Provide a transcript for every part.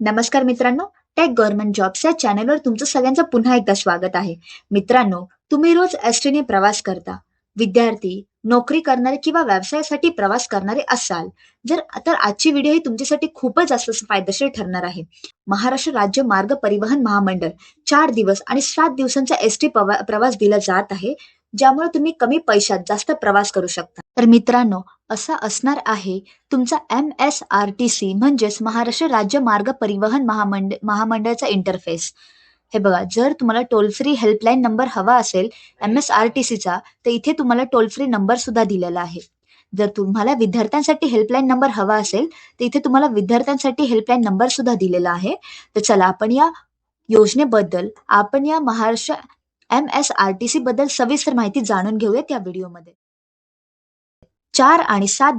नमस्कार मित्रांनो, take government jobs या चॅनलवर तुमचं सगळ्यांचं पुन्हा एकदा स्वागत आहे. मित्रांनो, तुम्ही रोज एसटीने प्रवास करता. विद्यार्थी, नोकरी करणारे किंवा व्यवसायासाठी प्रवास करणारे असाल, तर आजची व्हिडिओ ही तुमच्यासाठी खूपच जास्त फायदेशीर ठरणार आहे. महाराष्ट्र राज्य मार्ग परिवहन महामंडळ 4 दिवस आणि 7 दिवसांचा एसटी प्रवास दिला जात आहे, ज्यामुळे तुम्ही कमी पैशात जास्त प्रवास करू शकता. तर मित्रांनो, असा असणार आहे तुमचा MSRTC म्हणजेच महाराष्ट्र राज्य मार्ग परिवहन महामंडळाचा इंटरफेस. हे बघा, जर तुम्हाला टोल फ्री हेल्पलाईन नंबर हवा असेल MSRTCचा, तर इथे तुम्हाला टोल फ्री नंबर सुद्धा दिलेला आहे. जर तुम्हाला विद्यार्थ्यांसाठी हेल्पलाईन नंबर हवा असेल, तर इथे तुम्हाला विद्यार्थ्यांसाठी हेल्पलाईन नंबर सुद्धा दिलेला आहे. तर चला आपण या महाराष्ट्र MSRTC बद्दल सविस्तर माहिती जाणून घेऊयात या व्हिडिओमध्ये. 4 आणि 7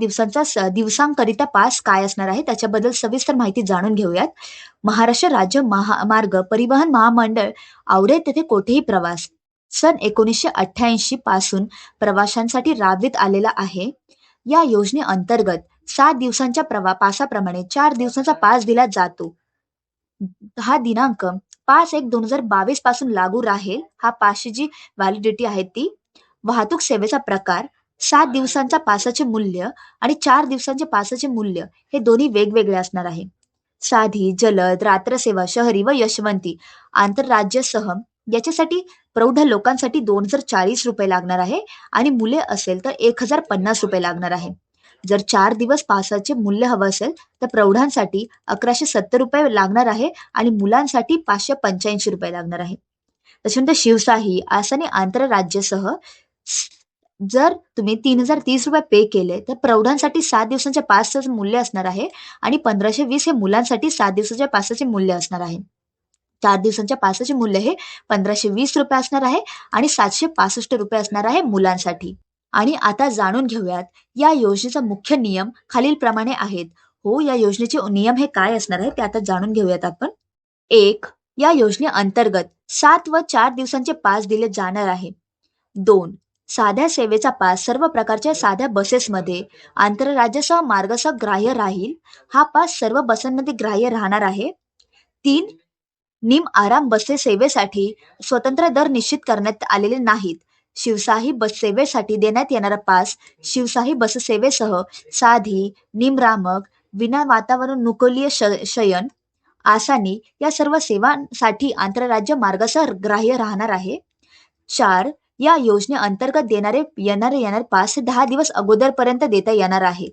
दिवसांकरिता पास काय असणार आहे त्याच्याबद्दल सविस्तर माहिती जाणून घेऊयात. महाराष्ट्र राज्य मार्ग परिवहन महामंडळ आवडेल तेथे कोठेही प्रवास सन 1988 पासून प्रवाशांसाठी राबवित आलेला आहे. या योजनेअंतर्गत 7 दिवसांच्या पासाप्रमाणे 4 दिवसांचा पास दिला जातो. हा दिनांक 5/1/2022 पासून लागू राहील. हा पासची जी व्हॅलिडिटी आहे ती. वाहतूक सेवेचा प्रकार 7 दिवसांच्या पासाचे मूल्य आणि 4 दिवसांचे पासाचे मूल्य हे दोन्ही वेगवेगळे असणार आहे. साधी, जलद, रात्रसेवा, शहरी व यशवंती आंतरराज्यसह याच्यासाठी प्रौढ लोकांसाठी 2040 रुपये लागणार आहे आणि मुले असेल तर 1050 रुपये लागणार आहे. जर 4 दिवस पासाचे मूल्य हवं असेल तर प्रौढांसाठी 1170 रुपये लागणार आहे आणि मुलांसाठी 585 रुपये लागणार आहे. त्याच्यानंतर शिवशाही आसानी आंतरराज्यसह जर तुम्ही 3030 रुपये पे केले तर प्रौढांसाठी 7 दिवसांच्या पासचं मूल्य असणार आहे आणि 1520 हे मुलांसाठी 7 दिवसाच्या पासाचे मूल्य असणार आहे. 4 दिवसांच्या पासाचे मूल्य हे 1520 रुपये असणार आहे आणि 765 रुपये असणार आहे मुलांसाठी. आणि आता जाणून घेऊयात या योजनेचा मुख्य नियम खालीलप्रमाणे आहेत. हो, या योजनेचे नियम हे काय असणार आहे ते आता जाणून घेऊयात आपण. 1. या योजनेअंतर्गत 7 व 4 दिवसांचे पास दिले जाणार आहे. 2. साध्या सेवेचा पास सर्व प्रकारच्या साध्या बसेसमध्ये आंतरराज्यसह मार्गासह ग्राह्य राहील. हा पास सर्व बसांमध्ये ग्राह्य राहणार आहे. 3. आराम बस सेवेसाठी स्वतंत्र दर निश्चित करण्यात आलेले नाहीत. शिवशाही बस सेवेसाठी देण्यात येणारा पास शिवशाही बस सेवेसह साधी, निमरामक, विना वातावरणनुकूलीय शयन, आसानी या सर्व सेवांसाठी आंतरराज्य मार्गासह ग्राह्य राहणार आहे. 4. या योजनेअंतर्गत येणारे पास 10 दिवस अगोदरपर्यंत देता येणार आहे.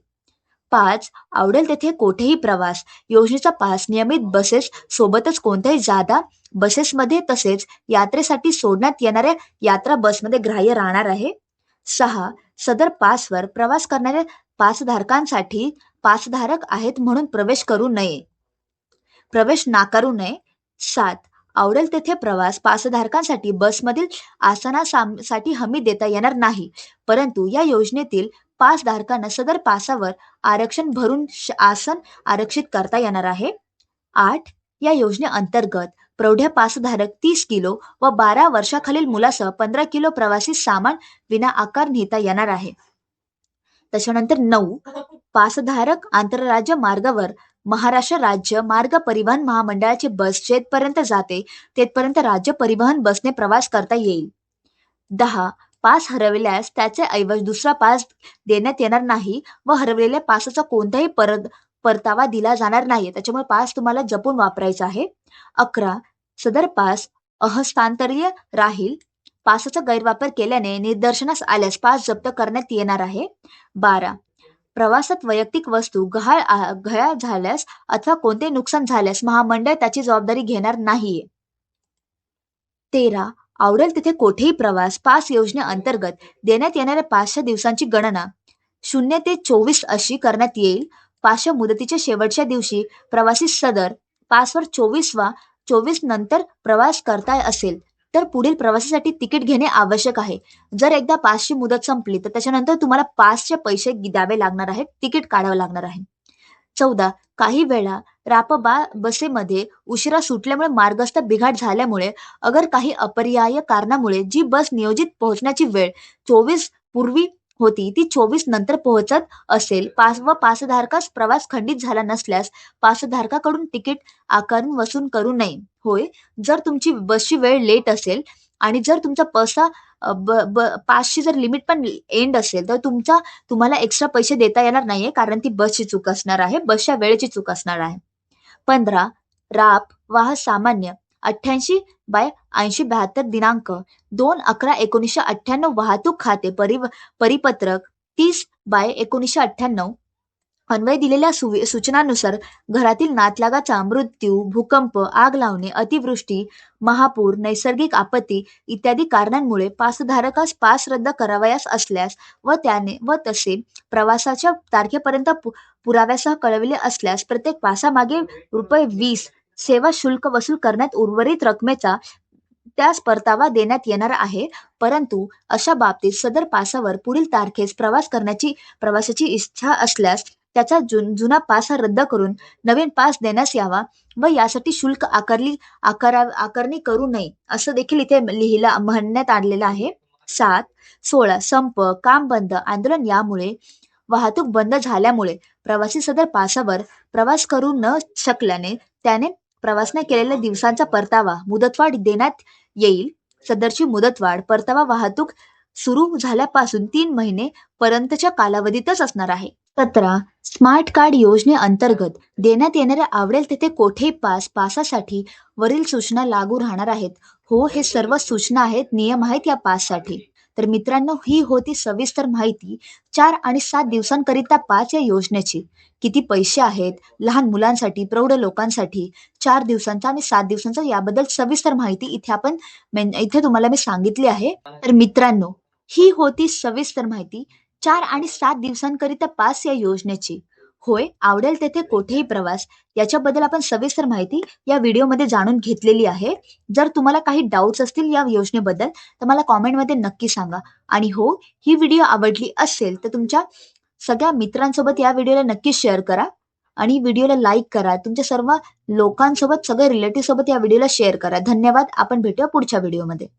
5. आवडेल तेथे कोठेही प्रवास योजनेचा पास नियमित बसेस सोबतच कोणत्याही जादा बसेसमध्ये तसेच यात्रेसाठी सोडण्यात येणाऱ्या यात्रा बसमध्ये ग्राह्य राहणार आहे. 6. सदर पासवर प्रवास करणाऱ्या पासधारकांसाठी पासधारक आहेत म्हणून प्रवेश नाकारू नये. 7. आवडेल तेथे प्रवास पासधारकांसाठी बसमधील आसनासाठी हमी देता येणार नाही, परंतु या योजनेतील पासधारकांना सदर पासावर आरक्षण भरून आसन आरक्षित करता येणार आहे. 8. या योजनेअंतर्गत प्रौढ पासधारक 30 किलो व 12 वर्षाखालील मुलासह 15 किलो प्रवासी सामान विना आकार नेता येणार आहे. त्याच्यानंतर 9. पासधारक आंतरराज्य मार्गावर महाराष्ट्र राज्य मार्ग परिवहन महामंडळाची बस जेथपर्यंत जाते तेथपर्यंत राज्य परिवहन बसने प्रवास करता येईल. 10. पास हरवल्यास त्याचे ऐवज दुसरा पास देण्यात येणार नाही व हरवलेल्या पासाचा कोणताही परतावा दिला जाणार नाही. त्याच्यामुळे पास तुम्हाला जपून वापरायचा आहे. 11. सदर पास अहस्तांतरीय राहील. पासाचा गैरवापर केल्याने निदर्शनास आल्यास पास जप्त करण्यात येणार आहे. 12. प्रवासात वैयक्तिक वस्तू गहाळ झाल्यास अथवा कोणते नुकसान झाल्यास महामंडळ त्याची जबाबदारी घेणार नाहीये. 13. आवडेल तिथे कोठेही प्रवास पास योजनेअंतर्गत देण्यात येणाऱ्या पासच्या दिवसांची गणना 0 ते 24 अशी करण्यात येईल. पासच्या मुदतीच्या शेवटच्या दिवशी प्रवासी सदर पासवर 24 नंतर प्रवास करता असेल तर पुढील प्रवासासाठी तिकीट घेणे आवश्यक आहे. जर एकदा पासची मुदत संपली तर त्याच्यानंतर तुम्हाला पासचे पैसे द्यावे लागणार आहेत, तिकीट काढावं लागणार आहे. 14. काही वेळा बसेमध्ये उशिरा सुटल्यामुळे मार्गस्थ बिघाड झाल्यामुळे अगर काही अपरिहार्य कारणामुळे जी बस नियोजित पोहोचण्याची वेळ 24 पूर्वी होती ती 24 नंतर पोहोचत असेल. पासधारकास प्रवास खंडित झाला नसल्यास पासधारकाकडून तिकीट आकारून वसूल करू नये. होय, जर तुमची बसची वेळ लेट असेल आणि जर तुमचा पासची जर लिमिट पण एंड असेल, तर तुम्हाला एक्स्ट्रा पैसे देता येणार नाहीये, कारण ती बसची चूक असणार आहे, बसच्या वेळेची चूक असणार आहे. 15 राप वाह सामान्य 88/80/72 दिनांक 2/11/1998 वाहतूक खाते परिपत्रक 30/1998 अन्वये दिलेल्या सूचनांनुसार घरातील नातलागाचा मृत्यू, भूकंप, आग लावणे, अतिवृष्टी, महापूर, नैसर्गिक आपत्ती इत्यादी कारणांमुळे पासधारकास पास रद्द करावयास असल्यास व तसे प्रवासाच्या तारखेपर्यंत पुराव्यासह कळविले असल्यास प्रत्येक पासामागे ₹20 सेवा शुल्क वसूल करण्यात उर्वरित रकमेचा त्यास परतावा देण्यात येणार आहे. परंतु अशा बाबतीत सदर पासावर पुढील तारखेस प्रवासाची इच्छा असल्यास त्याचा जुना पास हा रद्द करून नवीन पास देण्यास यावा व यासाठी शुल्क आकारणी करू नये, असं देखील इथे म्हणण्यात आलेलं आहे. 7-16 संप, काम बंद, आंदोलन यामुळे वाहतूक बंद झाल्यामुळे प्रवासी सदर पासावर प्रवास करू न शकल्याने त्याने प्रवास न केलेल्या दिवसांचा परतावा मुदतवाढ देण्यात येईल. सदरची मुदतवाढ परतावा वाहतूक सुरू झाल्यापासून 3 महिने पर्यंतच्या कालावधीतच असणार आहे. 17 स्मार्ट कार्ड योजनेअंतर्गत देण्यात येणाऱ्या आवडेल तेथे कोठेही पासासाठी वरील सूचना लागू राहणार आहेत. हो, हे सर्व सूचना आहेत, नियम आहेत या पाससाठी. तर मित्रांनो, ही होती सविस्तर माहिती 4 आणि 7 दिवसांकरिता पास या योजनेची. किती पैसे आहेत लहान मुलांसाठी, प्रौढ लोकांसाठी, 4 दिवसांचा आणि 7 दिवसांचा, याबद्दल सविस्तर माहिती इथे तुम्हाला मी सांगितली आहे. तर मित्रांनो, ही होती सविस्तर माहिती 4 आणि 7 दिवसांकरिता पास या योजनेची. होय, आवडेल तेथे कोठेही प्रवास याच्याबद्दल आपण सविस्तर माहिती या व्हिडिओमध्ये जाणून घेतलेली आहे. जर तुम्हाला काही डाऊट्स असतील या योजनेबद्दल तर मला कॉमेंटमध्ये नक्की सांगा. आणि हो, ही व्हिडिओ आवडली असेल तर तुमच्या सगळ्या मित्रांसोबत या व्हिडिओला नक्की शेअर करा आणि व्हिडिओला लाईक करा. तुमच्या सर्व लोकांसोबत, सगळ्या रिलेटिव्ह सोबत या व्हिडिओला शेअर करा. धन्यवाद. आपण भेटूया पुढच्या व्हिडिओमध्ये.